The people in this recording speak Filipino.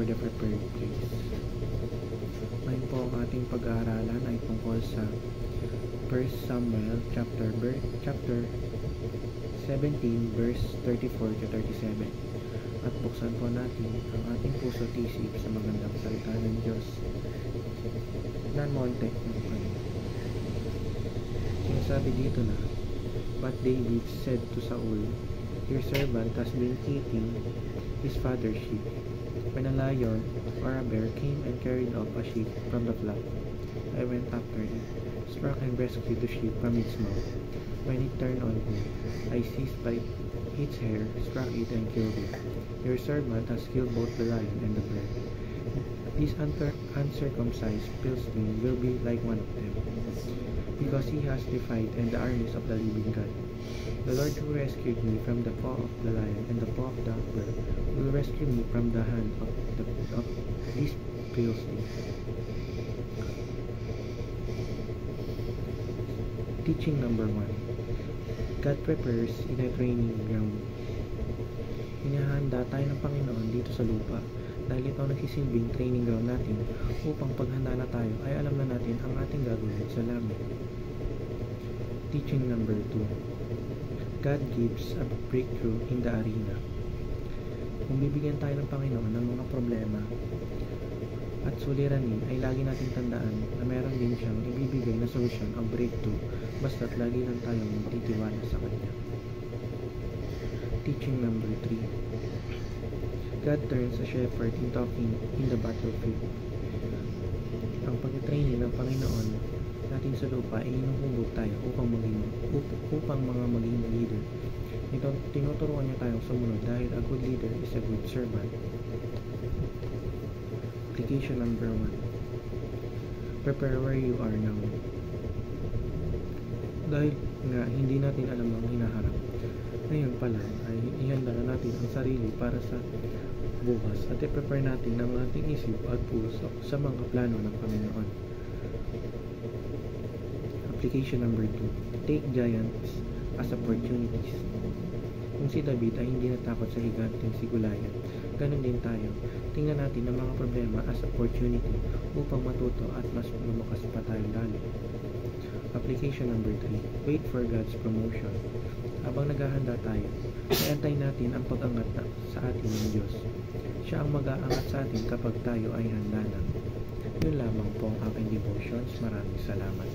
for the prepared place. Ngayon po ang ating pag-aaralan ay tungkol sa 1 Samuel chapter 17 verse 34 to 37. At buksan po natin ang ating puso at isip sa magandang salita ng Diyos. Non-Monte ng Panginoon. Sinasabi dito na, "But David said to Saul, Your servant has been keeping his father's sheep. When a lion or a bear came and carried off a sheep from the flock, I went after it, struck and rescued the sheep from its mouth. When it turned on me, I seized by its hair, struck it, and killed it. Your servant has killed both the lion and the bear. This uncircumcised Philistine will be like one of them, because he has defied the armies of the living God. The Lord who rescued me from the paw of the lion and the paw of the bear will rescue me from the hand of this Philistine." Teaching number 1. God prepares in a training ground. Hinahanda tayo ng Panginoon dito sa lupa dahil ito ang nagsisilbing training ground natin upang paghanda na tayo ay alam na natin ang ating gagawin sa langit. Teaching number 2. God gives a breakthrough in the arena. Kung bibigyan tayo ng Panginoon ng mga problema at suliranin, ay lagi nating tandaan na meron din siyang ibibigay na solusyon ang breakthrough basta't lagi lang tayong magtitiwala sa Kanya. Teaching number 3. God turns a shepherd into a king in the battlefield. Ang pag-training ng Panginoon natin sa lupa ay inuhubog tayo upang mga maging leader. Ito, tinuturuan niya tayong sumunod dahil a good leader is a good servant. Application number 1. Prepare where you are now. Dahil nga hindi natin alam ang hinaharap, ngayon pa lang ay ihanda na natin ang sarili para sa bukas at i-prepare natin ang ating isip at puso sa mga plano ng Panginoon. Application number 2. Take giants as opportunities. Kung si David ay hindi natakot sa higanting si Goliath, ganun din tayo. Tingnan natin ang mga problema as opportunity upang matuto at mas lumakas pa tayo lalo. Application number 3. Wait for God's promotion. Habang naghahanda tayo, iantay natin ang pag-angat sa atin ng Diyos. Siya ang mag-aangat sa atin kapag tayo ay handa na. Yun lamang po ang aking devotions. Maraming salamat.